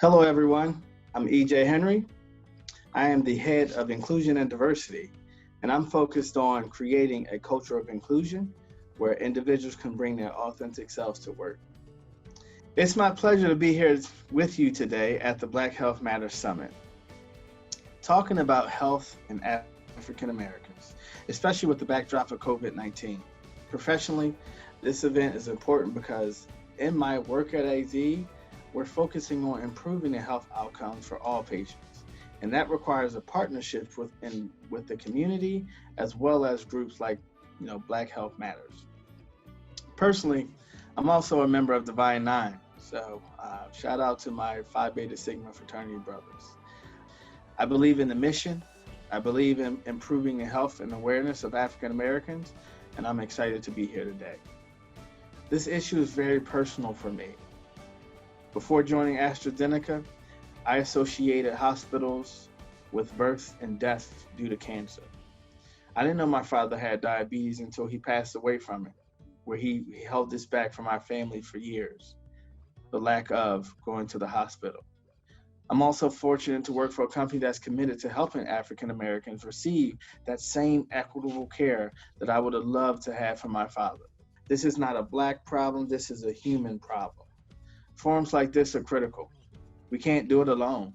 Hello, everyone. I'm EJ Henry. I am the head of inclusion and diversity, and I'm focused on creating a culture of inclusion where individuals can bring their authentic selves to work. It's my pleasure to be here with you today at the Black Health Matters Summit, talking about health and African Americans, especially with the backdrop of COVID-19. Professionally, this event is important because in my work at AZ, we're focusing on improving the health outcomes for all patients. And that requires a partnership with the community as well as groups like, Black Health Matters. Personally, I'm also a member of Divine Nine. So shout out to my Phi Beta Sigma fraternity brothers. I believe in the mission. I believe in improving the health and awareness of African Americans, and I'm excited to be here today. This issue is very personal for me. Before joining AstraZeneca, I associated hospitals with births and deaths due to cancer. I didn't know my father had diabetes until he passed away from it, where he held this back from our family for years, the lack of going to the hospital. I'm also fortunate to work for a company that's committed to helping African Americans receive that same equitable care that I would have loved to have from my father. This is not a Black problem, this is a human problem. Forums like this are critical. We can't do it alone.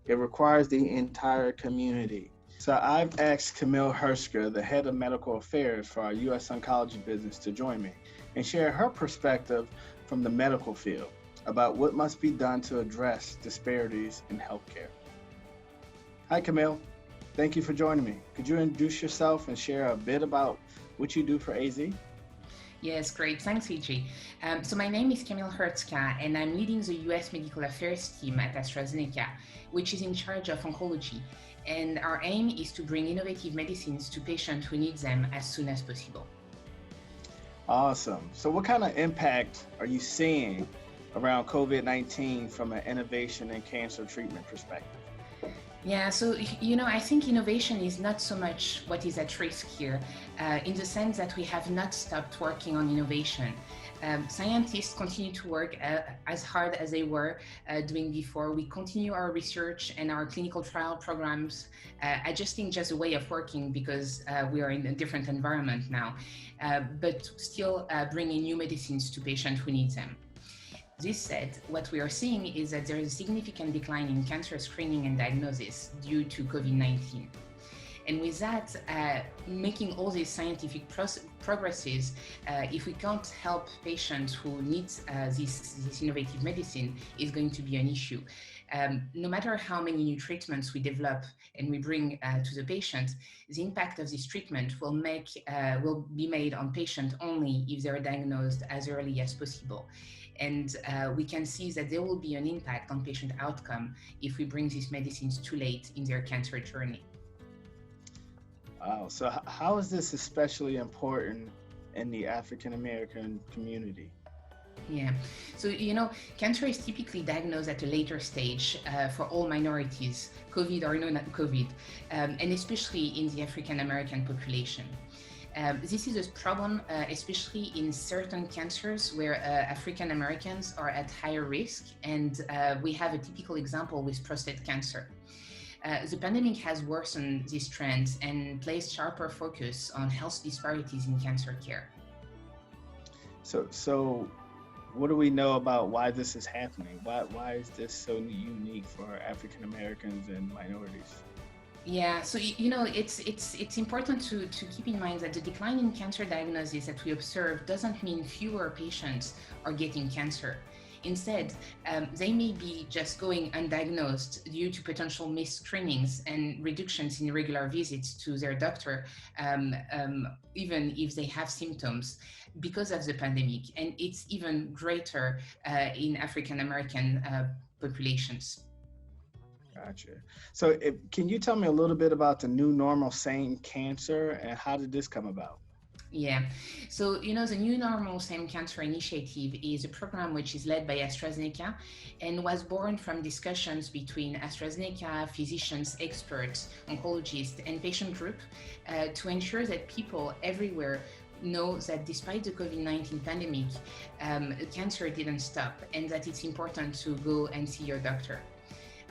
It requires the entire community. So I've asked Camille Hertzka, the head of medical affairs for our U.S. oncology business, to join me and share her perspective from the medical field about what must be done to address disparities in healthcare. Hi, Camille. Thank you for joining me. Could you introduce yourself and share a bit about what you do for AZ? Yes, great. Thanks, EJ. So my name is Camille Hertzka, and I'm leading the US Medical Affairs team at AstraZeneca, which is in charge of oncology. And our aim is to bring innovative medicines to patients who need them as soon as possible. Awesome. So what kind of impact are you seeing around COVID-19 from an innovation and cancer treatment perspective? Yeah, so, I think innovation is not so much what is at risk here, in the sense that we have not stopped working on innovation. Scientists continue to work as hard as they were doing before. We continue our research and our clinical trial programs, adjusting just a way of working because we are in a different environment now, but still bringing new medicines to patients who need them. This said, what we are seeing is that there is a significant decline in cancer screening and diagnosis due to COVID-19. And with that, making all these scientific progresses, if we can't help patients who need this innovative medicine, is going to be an issue. No matter how many new treatments we develop and we bring to the patient, the impact of this treatment will be made on patients only if they're diagnosed as early as possible. And we can see that there will be an impact on patient outcome if we bring these medicines too late in their cancer journey. Wow, so how is this especially important in the African American community? Yeah, so cancer is typically diagnosed at a later stage for all minorities, COVID or not COVID, and especially in the African American population. This is a problem, especially in certain cancers where African Americans are at higher risk, and we have a typical example with prostate cancer. The pandemic has worsened these trends and placed sharper focus on health disparities in cancer care. So what do we know about why this is happening? Why is this so unique for African Americans and minorities? Yeah, so it's important to keep in mind that the decline in cancer diagnosis that we observe doesn't mean fewer patients are getting cancer. Instead, they may be just going undiagnosed due to potential missed screenings and reductions in regular visits to their doctor, even if they have symptoms because of the pandemic. And it's even greater in African American populations. Gotcha. So can you tell me a little bit about the New Normal Same Cancer and how did this come about? Yeah, so the New Normal Same Cancer Initiative is a program which is led by AstraZeneca and was born from discussions between AstraZeneca, physicians, experts, oncologists, and patient group to ensure that people everywhere know that despite the COVID-19 pandemic, cancer didn't stop, and that it's important to go and see your doctor.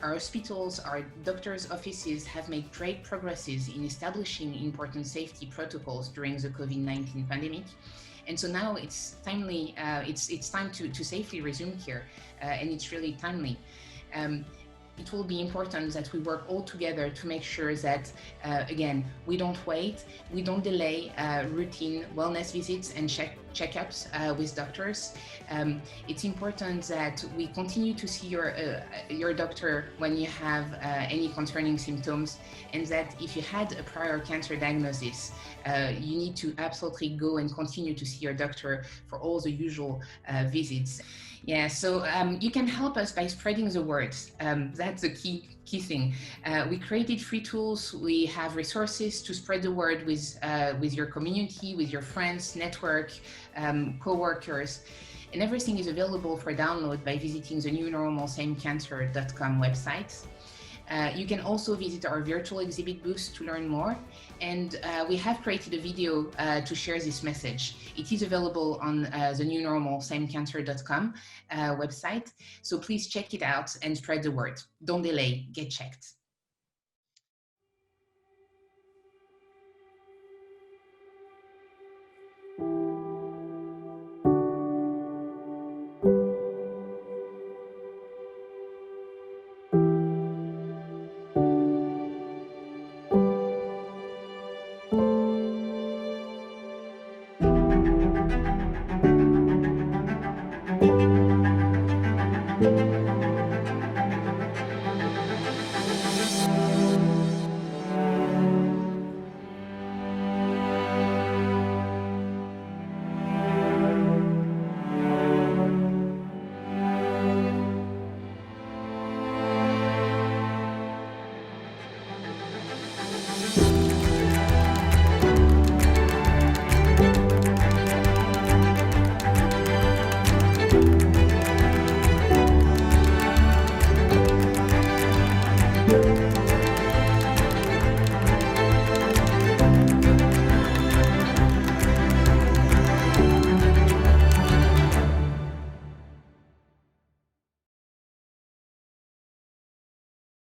Our hospitals, our doctors' offices have made great progresses in establishing important safety protocols during the COVID-19 pandemic. And so now it's timely, it's time to safely resume care, and it's really timely. It will be important that we work all together to make sure that, again, we don't wait, we don't delay routine wellness visits and checkups with doctors. It's important that we continue to see your doctor when you have any concerning symptoms, and that if you had a prior cancer diagnosis, you need to absolutely go and continue to see your doctor for all the usual visits. Yeah, so you can help us by spreading the word. That's the key thing. We created free tools. We have resources to spread the word with your community, with your friends, network, co-workers. And everything is available for download by visiting the newnormalsamecancer.com website. You can also visit our virtual exhibit booth to learn more. And we have created a video to share this message. It is available on the newnormalsamecancer.com website. So please check it out and spread the word. Don't delay, get checked.